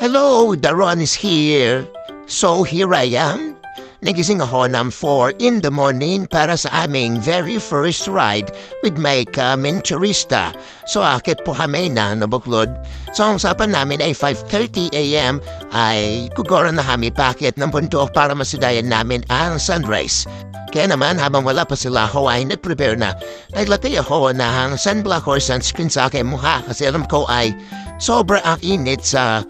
Hello, Daron is here. So here I am. Nagising ako ng 4 in the morning para sa aming very first ride with my mentorista. So akit po kami na nabuklod. So ang usapan namin ay 5:30 a.m. ay kugoran na kami pakit ng bundok para masidayan namin ang sunrise. Kaya naman habang wala pa sila ako ay nag-prepare na. Naglatay ako ng sunblock or sunscreen sa aking mukha kasi alam ko ay sobra ang init sa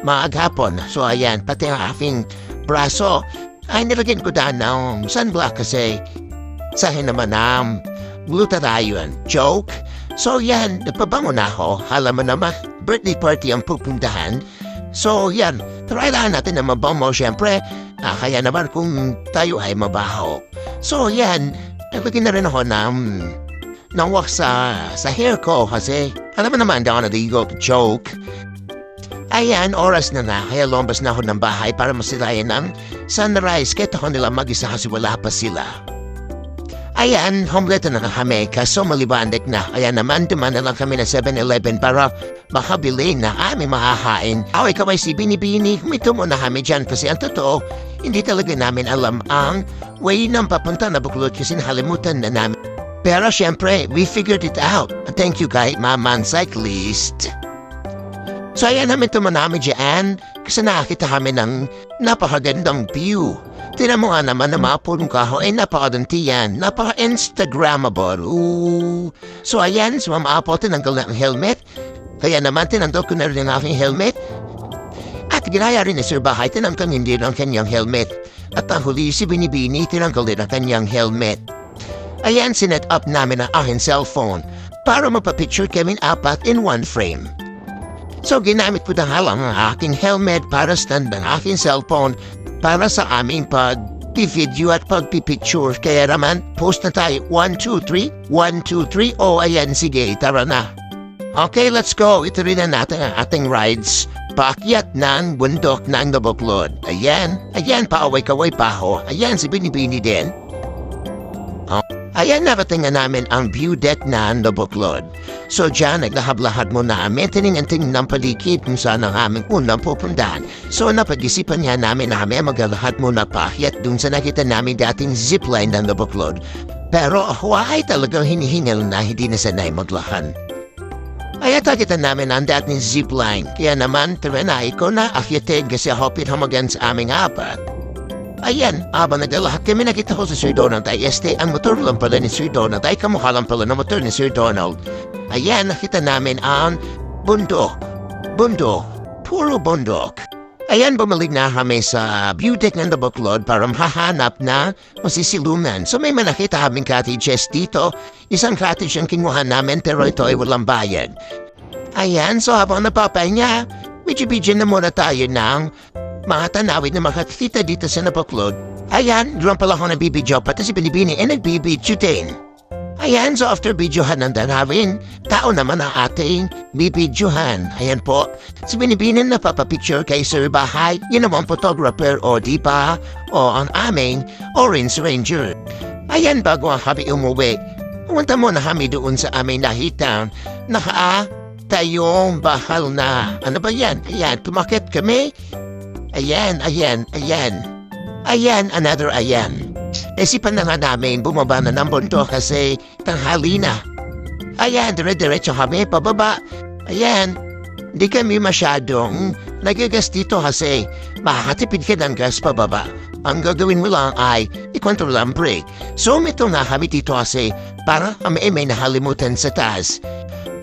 maghapon. So ayan, pati ang aking braso ay nilagyan ko daan ng sunblock kasi sahin naman ang glutathione. Joke? So yan, nagpabango na ako. Alam mo naman, birthday party ang pupuntahan. So yan, try lang natin na mabango syempre. Kaya naman kung tayo ay mabaho. So yan, naglagyan na rin ako ng wax sa hair ko kasi alam mo naman, daw na digo. Joke. Ayan, oras na kaya lumbas na ako ng bahay para masilayan ng sunrise kahit ako nila mag-isa kasi wala pa sila. Ayan, homeleta na kami kaso malibandik na. Kaya naman duman na lang kami na 7-Eleven para makabili na aming makakain. Ikaw ay si Binibini, kumito mo na kami dyan kasi ang totoo, hindi talaga namin alam ang way ng papunta na buklod kasi nakalimutan na namin. Pero syempre, we figured it out. Thank you kay Maman Cyclist. So ayan namin namin dyan kasi nakakita kami ng napakagandang view. Tinan mo nga naman na mga pulong kaho ay napakadanti yan, napaka-instagrammable. Ooh. So ayan, si Mama Apo tinanggal na ang helmet. Kaya naman tinanggal ko na rin ang aking helmet. At ginaya rin ni Sir Bahay, tinanggal hindi ang kanyang helmet. At ang huli si Binibini, tinanggal din ang kanyang helmet. Ayan, sinet up namin ang aking cellphone para mapapicture kami apat in one frame. So ginamit ko na halang ang aking helmet para stand ang aking cellphone para sa aming pag-video at pag-picture. Kaya naman, post na tayo. 1, 2, 3. 1, 2, 3. Oh, ayan, sige, tara na. Okay, let's go. Ito rin na natin ang ating rides. Paakyat ng bundok ng Nabuklod. Ayan, paaway-kaway pa ako. Ayan, si Binibini din. Ayan, narating namin ang view deck na Nabuklod. So dyan, naglahab-lahad mo namin, tininganting ng paligid kung saan ang aming unang pupuntahan. So napag-isipan niya namin na kami maglahad muna paakyat dun sa nakita namin dating zipline ng Nabuklod. Pero ako ay talagang hinihingal na hindi na sanay maglahan. Ay atakitan namin ang dating zipline, kaya naman tirenay ko na akyatin kasi ako pinamagan sa aming apat. Ayan, habang naglalahat kami nakita ko sa Sir Donald ay ang motor lang pala ni Sir Donald ay kamukha lang pala ng motor ni Sir Donald. Ayan, nakita namin ang bundok. Puro bundok. Ayan, bumalik na kami sa view deck ng Nabuklod para mahahanap na masisilungan. So may manakita kaming cottages dito. Isang cottage ang kinuha namin pero ito ay walang bayad. Ayan, so habang napapahinga, medyo na muna tayo ng mga tanawin na makakita dito sa Nabuklod. Ayan, doon pala ako nabibidyo pati si Binibini ay nagbibidyo din. Ayan, so after videohan ng tanawin, tao naman ang ating bibidyohan. Ayan po, si Binibini napapapicture kay Sir Bahay, yun naman photographer o diba, o ang aming Orange Ranger. Ayan, bago ang kami umuwi, pumunta muna kami doon sa aming nakita, tayong bahal na. Ano ba yan? Ayan, tumakit kami. Ayan, another ayan. Isipan na nga namin bumaba na ng bundok kasi tanghali na. Ayan, dire-diretso kami pababa. Ayan, di kami masyadong nagagas dito kasi makakatipid ka ng gas pababa. Ang gagawin mo lang ay i-control ang brake. So mito nga kami dito kasi para kami may nakalimutan sa taas.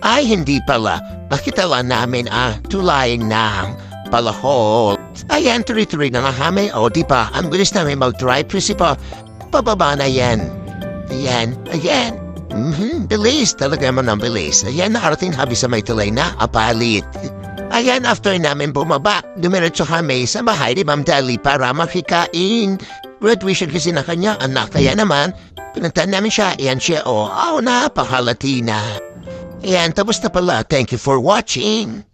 Ay, hindi pala. Nakita lang namin tulaying ng palahol. Ayan, tuloy-tuloy na nga kami. O, diba, ang bilis namin mag-drive. Kasi pababa na yan. Ayan. Bilis. Talaga naman ang bilis. Ayan, nakarating kami sa may tulay na apalit. Ayan, after namin bumaba, dumiretso kami sa bahay ni Ma'am Dali para makikain. Graduation kasi na kanya anak. Kaya naman, pinuntahan namin siya. Ayan siya, napakalati na. Ayan, tapos na pala. Thank you for watching.